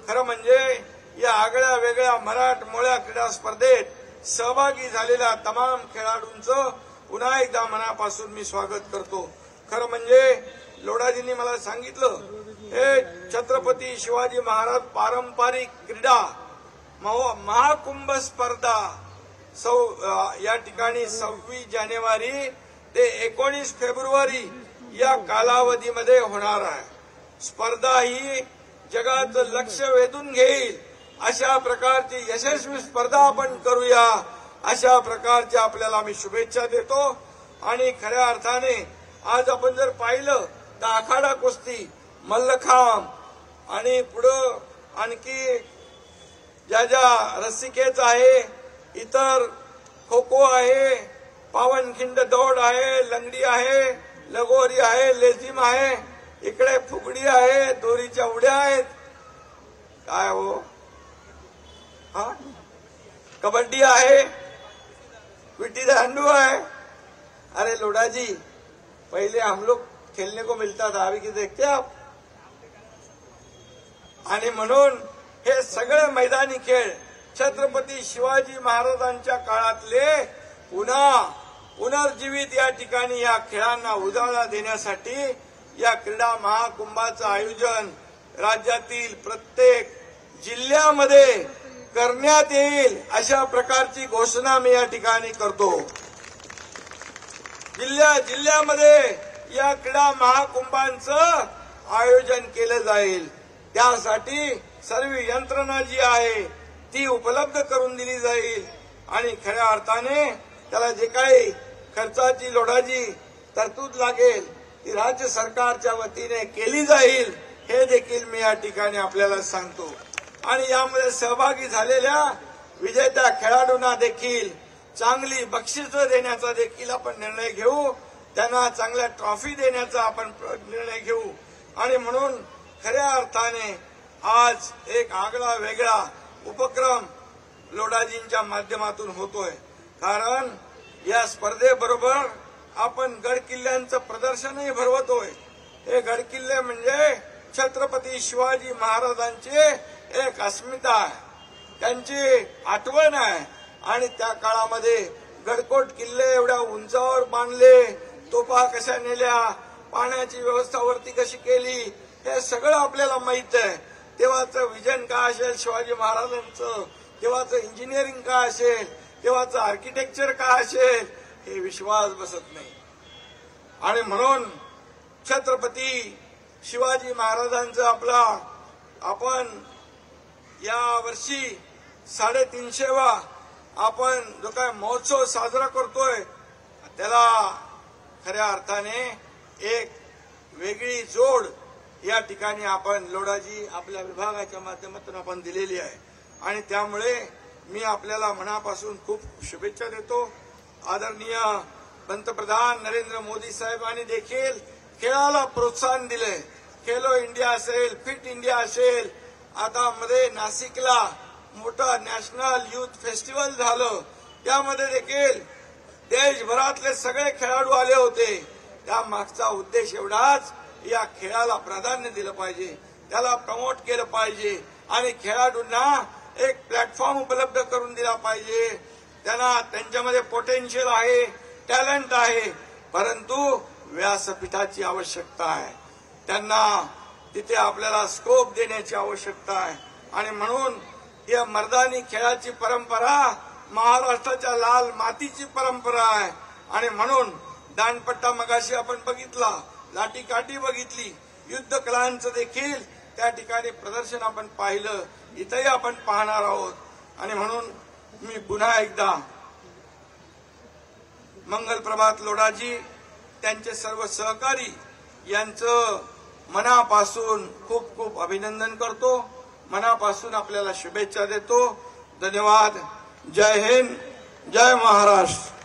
खरं म्हणजे या आगळ्या वेगळ्या मराठमोळ्या क्रीडा स्पर्धेत सहभागी झालेल्या तमाम खेळाडूंचं पुन्हा एकदा मनापासून मी स्वागत करतो। खरं म्हणजे लोढाजींनी मला सांगितलं हे छत्रपती शिवाजी महाराज पारंपरिक क्रीडा महाकुंभ स्पर्धा या ठिकाणी 26 जानेवारी ते 19 फेब्रुवारी या कालावधीमध्ये होणार आहे। स्पर्धा ही जगाचं लक्ष वेधून घेईल अशा प्रकारची यशस्वी स्पर्धा आपण करूया अशा प्रकारच्या आपल्याला मी शुभेच्छा देतो। आणि खऱ्या अर्थाने आज आपण जर पाहिलं तर आखाडा कुस्ती, मल्लखांब आणि पुढं आणखी ज्या रस्सीखेच आहे, इतर खो खो आहे, पावनखिंड दौड आहे, लंगडी आहे, लगोरी आहे, लेझिम आहे, इकडे फुगडी आहे, दोरीच्या उड्या आहेत, काय हो हा कबड्डी आहे, विटी दांडू है। अरे लोढ़ा जी, पहले हम लोग खेलने को मिलता था, अभी की देखते आप। आणि म्हणून हे सगळे मैदानी खेळ छत्रपती शिवाजी महाराजांच्या काळातले पुनर्जीवित या ठिकाणी या खेळांना उजाळा देण्यासाठी या क्रीडा महाकुंभाचं आयोजन राज्यातील प्रत्येक जिल्ह्यामध्ये करण्यात येईल अशा प्रकारची घोषणा मी या ठिकाणी करतो। जिल्ह्यामध्ये या क्रीडा महाकुंभांचं आयोजन केलं जाईल, त्यासाठी सर्व यंत्रणा जी आहे ती उपलब्ध करून दिली जाईल आणि खऱ्या अर्थाने त्याला जे काही खर्चाची लोढाची तरतूद लागेल ती राज्य सरकारच्या वतीने केली जाईल हे देखील मी या ठिकाणी आपल्याला सांगतो। आणि यामध्ये सहभागी झालेल्या विजेत्या खेळाडूंना देखील चांगली बक्षिसं देण्याचा देखील आपण निर्णय घेऊ, त्यांना चांगल्या ट्रॉफी देण्याचा आपण निर्णय घेऊ। आणि म्हणून खऱ्या अर्थाने आज एक आगळा वेगळा उपक्रम लोढाजींच्या माध्यमातून होतोय, कारण या स्पर्धेबरोबर आपण गड किल्ल्यांचं प्रदर्शनही भरवतोय। हे गड किल्ले म्हणजे छत्रपती शिवाजी महाराजांची एक अस्मिता आहे, त्यांची आठवण आहे। आणि त्या काळामध्ये गडकोट किल्ले एवढ्या उंचावर बांधले, तोफा कशा नेल्या, पाण्याची व्यवस्था वरती कशी केली, हे सगळं आपल्याला माहित आहे। तेव्हाचं विजन काय असेल शिवाजी महाराजांचं, तेव्हाचं इंजिनिअरिंग काय असेल, तेव्हाचं आर्किटेक्चर काय असेल, हे विश्वास बसत नाही। आणि म्हणून छत्रपती शिवाजी महाराजांचं आपण या वर्षी 350वा आपण जो काय महोत्सव साजरा करतोय त्याला खऱ्या अर्थाने एक वेगळी जोड या ठिकाणी आपण लोढाजी आपल्या विभागाच्या माध्यमातून आपण दिलेली आहे। आणि त्यामुळे मी आपल्याला मनापासून खूप शुभेच्छा देतो। आदरणीय पंतप्रधान नरेंद्र मोदी साहेबांनी देखील खेळाला प्रोत्साहन दिले। खेलो इंडिया असेल, फिट इंडिया असेल, आता मध्ये नाशिकला मोठा नॅशनल युथ फेस्टिवल झालं, त्यामध्ये देखील देशभरातले सगळे खेळाडू आले होते। त्या मागचा उद्देश एवढाच, या खेळाला प्राधान्य दिलं पाहिजे, त्याला प्रमोट केलं पाहिजे आणि खेळाडूंना एक प्लॅटफॉर्म उपलब्ध करून दिला पाहिजे। त्यांना त्यांच्यामध्ये पोटेन्शियल आहे, टॅलेंट आहे, परंतु व्यासपीठाची आवश्यकता आहे, त्यांना तिथे आपल्याला स्कोप देण्याची आवश्यकता आहे। आणि म्हणून या मर्दानी खेळाची परंपरा महाराष्ट्राच्या लाल मातीची परंपरा आहे। आणि म्हणून दांडपट्टा मगाशी आपण बघितला, लाठीकाठी बघितली, युद्ध कलांचं देखील त्या ठिकाणी प्रदर्शन आपण पाहिलं, इथेही आपण पाहणार आहोत। आणि म्हणून मी पुन्हा एकदा मंगल प्रभात लोढाजी, त्यांचे सर्व सहकारी यांचं मनापासून खूप खूप अभिनंदन करतो, मनापासून आपल्याला शुभेच्छा देतो। धन्यवाद। जय हिंद, जय महाराष्ट्र।